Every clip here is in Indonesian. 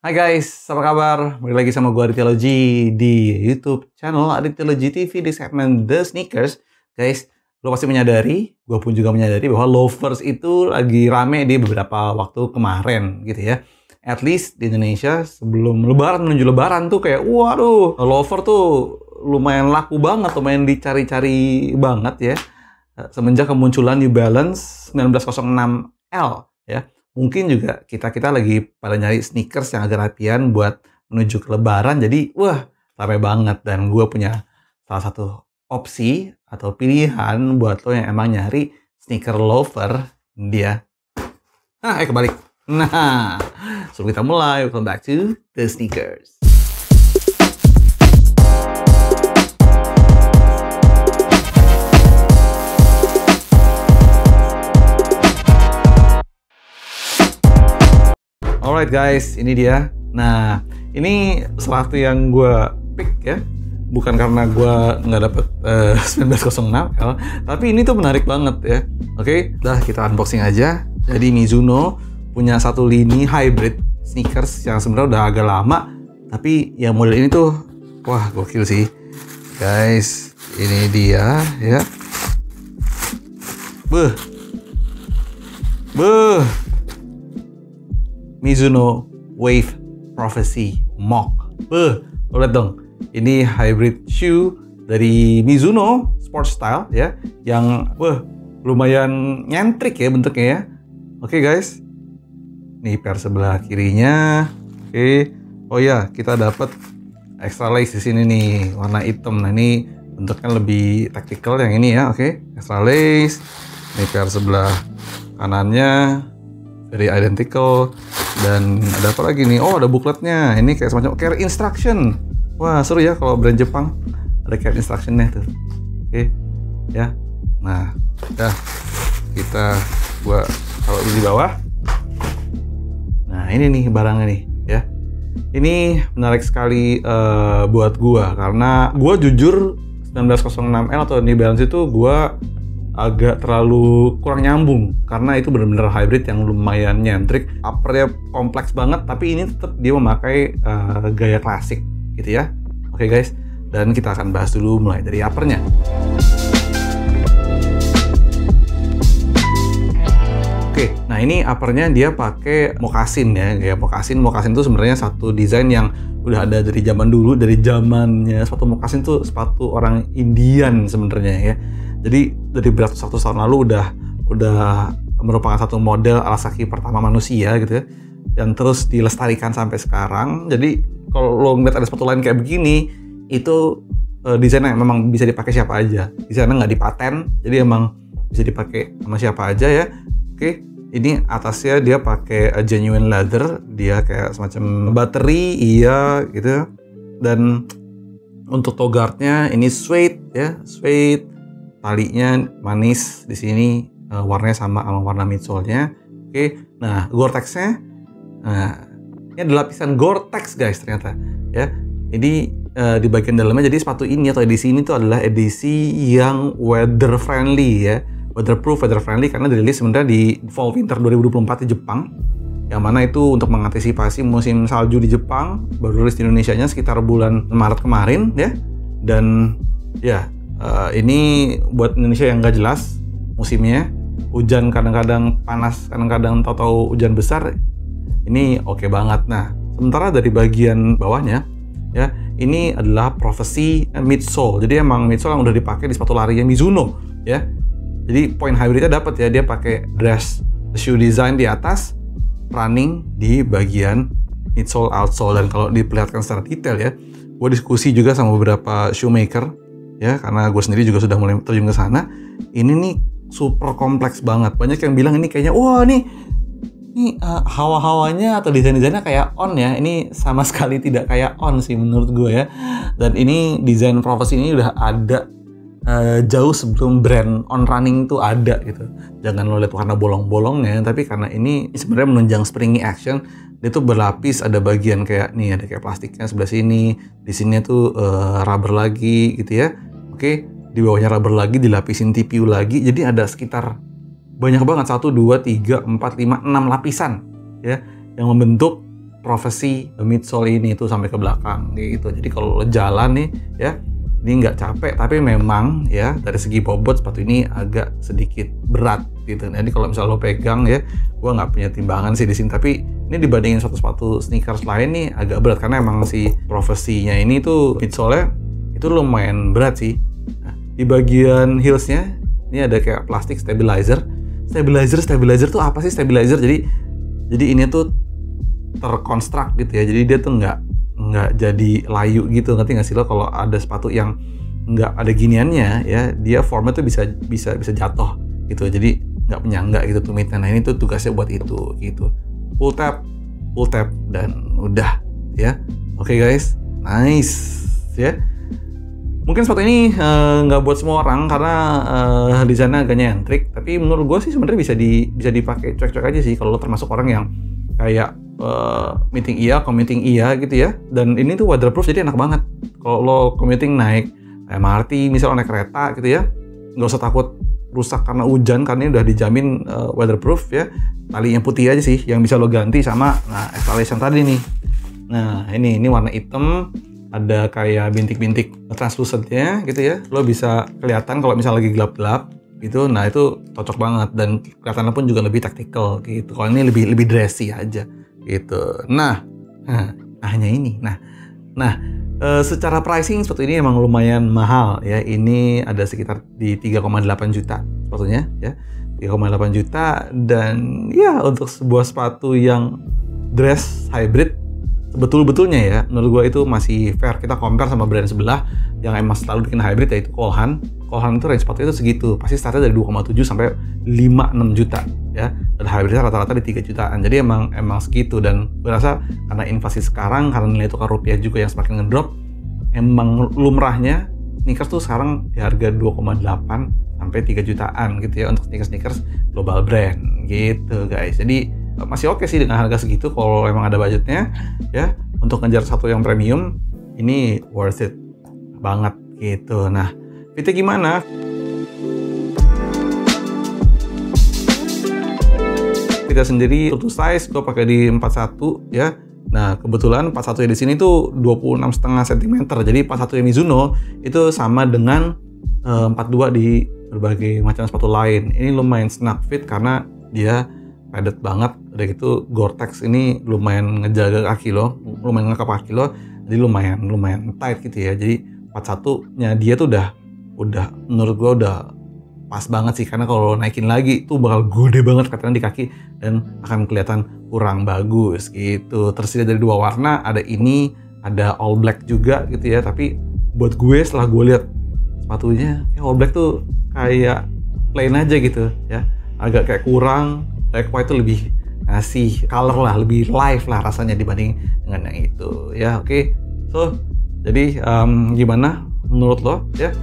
Hai guys, apa kabar? Balik lagi sama gue Aditya Logi di YouTube channel Aditya Logi TV di segmen The Sneakers. Guys, lo pasti menyadari, gue pun juga menyadari bahwa loafers itu lagi rame di beberapa waktu kemarin gitu ya. At least di Indonesia sebelum lebaran menuju lebaran tuh kayak waduh, loafer tuh lumayan laku banget, lumayan dicari-cari banget ya. Semenjak kemunculan New Balance 1906L ya. Mungkin juga kita lagi pada nyari sneakers yang agak rapian buat menuju ke lebaran. Jadi, wah, rame banget. Dan gue punya salah satu opsi atau pilihan buat lo yang emang nyari sneaker loafer. Dia. Kebalik. Nah, sebelum kita mulai, welcome back to The Sneakers. Alright guys, ini dia. Nah, ini salah satu yang gue pick ya. Bukan karena gue nggak dapet 1906L, tapi ini tuh menarik banget ya. Oke, dah kita unboxing aja. Jadi Mizuno punya satu lini hybrid sneakers yang sebenarnya udah agak lama, tapi yang model ini tuh, wah gokil sih. Guys, ini dia ya. Mizuno Wave Prophecy Mock. Lo lihat dong. Ini hybrid shoe dari Mizuno Sport Style ya, yang lumayan nyentrik ya bentuknya ya. Oke guys. Nih pair sebelah kirinya. Oke. Oh ya, kita dapat extra lace di sini nih, warna hitam. Nah, ini bentuknya lebih tactical yang ini ya. Oke. Extra lace. Nih pair sebelah kanannya very identical. Dan ada apa lagi nih? Oh, ada bookletnya. Ini kayak semacam care instruction. Wah, seru ya kalau brand Jepang ada care instructionnya tuh. Oke, ya. Nah, dah gua taruh di bawah. Nah, ini nih barangnya nih, ya. Ini menarik sekali buat gua karena gua jujur 1906L atau New Balance itu gua agak terlalu kurang nyambung karena itu benar-benar hybrid yang lumayan nyentrik. Uppernya kompleks banget, tapi ini tetap dia memakai gaya klasik gitu ya. Oke guys, dan kita akan bahas dulu mulai dari uppernya. Oke, nah ini uppernya dia pakai moccasin ya, gaya moccasin. Moccasin itu sebenarnya satu desain yang udah ada dari zaman dulu, dari zamannya sepatu moccasin tuh sepatu orang Indian sebenarnya ya. Jadi dari beratus-ratus tahun lalu udah merupakan satu model alas kaki pertama manusia gitu ya, yang terus dilestarikan sampai sekarang. Jadi kalau lo ngeliat ada sepatu lain kayak begini, itu desainnya memang bisa dipakai siapa aja. Desainnya nggak dipaten, jadi emang bisa dipakai sama siapa aja ya. Oke, ini atasnya dia pakai genuine leather, dia kayak semacam battery, iya gitu. Dan untuk toe guardnya ini suede ya, suede. Talinya manis di sini, warnanya sama warna midsole-nya. Oke, nah Gore-Tex-nya, nah ini ada lapisan Gore-Tex guys ternyata ya. Ini di bagian dalamnya, jadi sepatu ini atau edisi ini tuh adalah edisi yang weather friendly ya, weatherproof, weather friendly karena dirilis sebenarnya di fall winter 2024 di Jepang. Yang mana itu untuk mengantisipasi musim salju di Jepang, baru rilis di Indonesianya sekitar bulan Maret kemarin ya. Dan ya, ini buat Indonesia yang nggak jelas musimnya, hujan kadang-kadang panas, kadang-kadang tahu-tahu hujan besar, ini oke banget. Nah, sementara dari bagian bawahnya ya, ini adalah Prophecy midsole. Jadi emang midsole yang udah dipakai di sepatu lari yang Mizuno ya. Jadi poin hybridnya dapat ya, dia pakai dress shoe design di atas, running di bagian midsole outsole. Dan kalau diperlihatkan secara detail ya, gue diskusi juga sama beberapa shoemaker ya, karena gue sendiri juga sudah mulai terjun ke sana. Ini nih super kompleks banget. Banyak yang bilang ini kayaknya, wah nih hawa-hawanya atau desain-desainnya kayak On ya. Ini sama sekali tidak kayak On sih menurut gue ya. Dan ini desain Prophecy ini udah ada jauh sebelum brand On Running tuh ada gitu. Jangan lo lihat warna bolong-bolongnya, tapi karena ini sebenarnya menunjang springy action. Dia tuh berlapis, ada bagian kayak nih, ada kayak plastiknya sebelah sini, di sini tuh rubber lagi gitu ya. Oke, di bawahnya rubber lagi, dilapisin TPU lagi, jadi ada sekitar banyak banget 1, 2, 3, 4, 5, 6 lapisan ya, yang membentuk Prophecy midsole ini tuh sampai ke belakang gitu. Jadi kalau lo jalan nih ya, ini nggak capek, tapi memang ya dari segi bobot sepatu ini agak sedikit berat gitu. Jadi kalau misalnya lo pegang ya, gua nggak punya timbangan sih di sini, tapi ini dibandingin sepatu sneakers lain nih agak berat karena emang si Prophecy-nya ini tuh midsole-nya itu lumayan berat sih. Nah, di bagian heels-nya ini ada kayak plastik stabilizer. Stabilizer tuh apa sih stabilizer? Jadi ini tuh terkonstruk gitu ya, jadi dia tuh nggak jadi layu gitu, ngerti nggak sih lo? Kalau ada sepatu yang nggak ada giniannya ya, dia formnya tuh bisa jatuh gitu, jadi nggak penyangga gitu tumitnya. Nah ini tuh tugasnya buat itu gitu, pull tab dan udah ya. Oke guys, nice ya. Mungkin sepatu ini nggak buat semua orang karena desainnya agak nyentrik, tapi menurut gue sih sebenarnya bisa dipakai cuek-cuek aja sih kalau lo termasuk orang yang kayak commuting iya gitu ya. Dan ini tuh waterproof, jadi enak banget kalau lo commuting naik MRT misalnya naik kereta gitu ya, nggak usah takut rusak karena hujan karena ini udah dijamin waterproof ya. Talinya putih aja sih yang bisa lo ganti sama installation tadi nih. Nah ini warna hitam, ada kayak bintik-bintik translucentnya gitu ya, lo bisa kelihatan kalau misalnya lagi gelap-gelap gitu. Nah itu cocok banget dan kelihatannya pun juga lebih tactical gitu. Kalau ini lebih dressy aja gitu. Nah hanya ini. Nah secara pricing sepatu ini emang lumayan mahal ya. Ini ada sekitar di 3,8 juta sepatunya ya. 3,8 juta, dan ya untuk sebuah sepatu yang dress hybrid betul-betulnya ya, menurut gue itu masih fair. Kita compare sama brand sebelah yang emang selalu bikin hybrid, yaitu Cole Haan itu range sepatu itu segitu, pasti startnya dari 2,7 sampai 5-6 juta ya, dan hybridnya rata-rata di 3 jutaan. Jadi emang segitu, dan gue rasa karena inflasi sekarang, karena nilai tukar rupiah juga yang semakin ngedrop, emang lumrahnya sneakers tuh sekarang di harga 2,8 sampai 3 jutaan gitu ya untuk sneakers global brand gitu guys. Jadi masih oke sih dengan harga segitu kalau emang ada budgetnya ya, untuk ngejar satu yang premium ini worth it banget gitu. Nah fitnya gimana? Fitnya sendiri untuk size gue pakai di 41 ya. Nah kebetulan 41 di sini tuh 26,5 cm, jadi 41 Mizuno itu sama dengan 42 di berbagai macam sepatu lain. Ini lumayan snug fit karena dia padat banget. Udah gitu Gore-Tex ini lumayan ngejaga kaki lo, lumayan ngekap kaki lo, jadi lumayan tight gitu ya. Jadi 41-nya dia tuh udah menurut gua udah pas banget sih, karena kalau naikin lagi tuh bakal gede banget katanya di kaki dan akan kelihatan kurang bagus gitu. Tersedia dari 2 warna, ada ini, ada all black juga gitu ya. Tapi buat gue setelah gue lihat sepatunya, all black tuh kayak plain aja gitu ya, agak kayak kurang. Black white tuh lebih ngasih color lah, lebih live lah rasanya dibanding dengan yang itu ya. Oke. So jadi gimana menurut lo ya?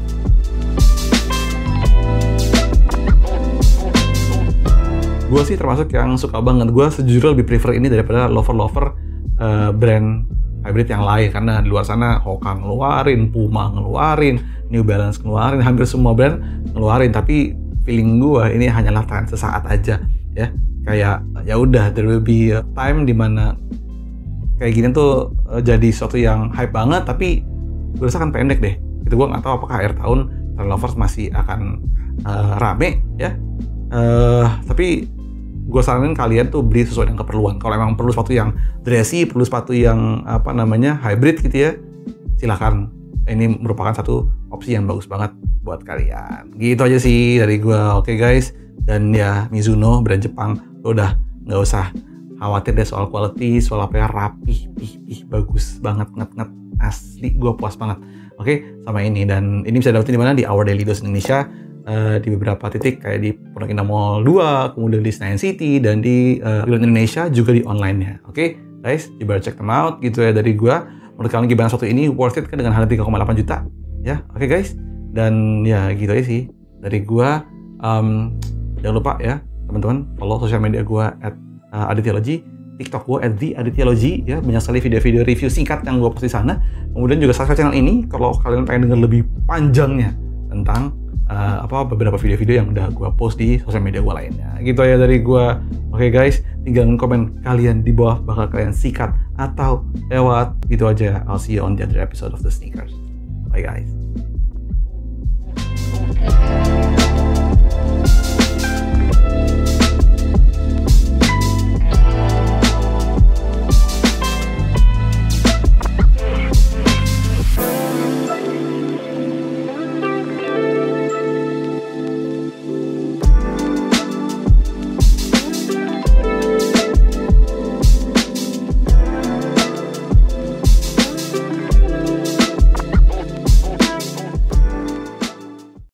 Gue sih termasuk yang suka banget. Gue sejujurnya lebih prefer ini daripada lover brand hybrid yang lain, karena di luar sana Hoka ngeluarin, Puma ngeluarin, New Balance ngeluarin, hampir semua brand ngeluarin. Tapi feeling gue ini hanyalah tren sesaat aja ya. Kayak ya udah, there will be a time dimana kayak gini tuh jadi sesuatu yang hype banget, tapi gue rasa kan pendek deh. Itu gue nggak tahu apakah akhir tahun trend lovers masih akan rame ya. Tapi gue saranin kalian tuh beli sesuai dengan keperluan. Kalau emang perlu sepatu yang dressy, perlu sepatu yang hybrid gitu ya, silakan. Ini merupakan satu opsi yang bagus banget buat kalian. Gitu aja sih dari gue. Oke guys, dan ya Mizuno brand Jepang, lo udah nggak usah khawatir deh soal quality, soal apa ya, rapih, bagus banget, nget asli, gue puas banget. Oke, sama ini, dan ini bisa dapetin di mana? Di Our Daily Dose Indonesia. Di beberapa titik kayak di Pondok Indah Mall 2, kemudian di Senayan City, dan di Indonesia juga di online-nya. Oke, guys, coba check them out gitu ya dari gua. Menurut kalian gimana sepatu ini? Worth it kan dengan harga 3,8 juta? Ya, oke guys. Dan ya gitu aja sih dari gua. Jangan lupa ya teman-teman follow sosial media gua @adityaology, TikTok gua @theadityaology ya. Banyak sekali video-video review singkat yang gua post di sana. Kemudian juga subscribe channel ini kalau kalian pengen denger lebih panjangnya tentang beberapa video-video yang udah gue post di sosial media gue lainnya. Gitu ya dari gue. Oke guys, tinggal komen kalian di bawah, bakal kalian sikat atau lewat. Gitu aja. I'll see you on the other episode of The Sneakers. Bye guys.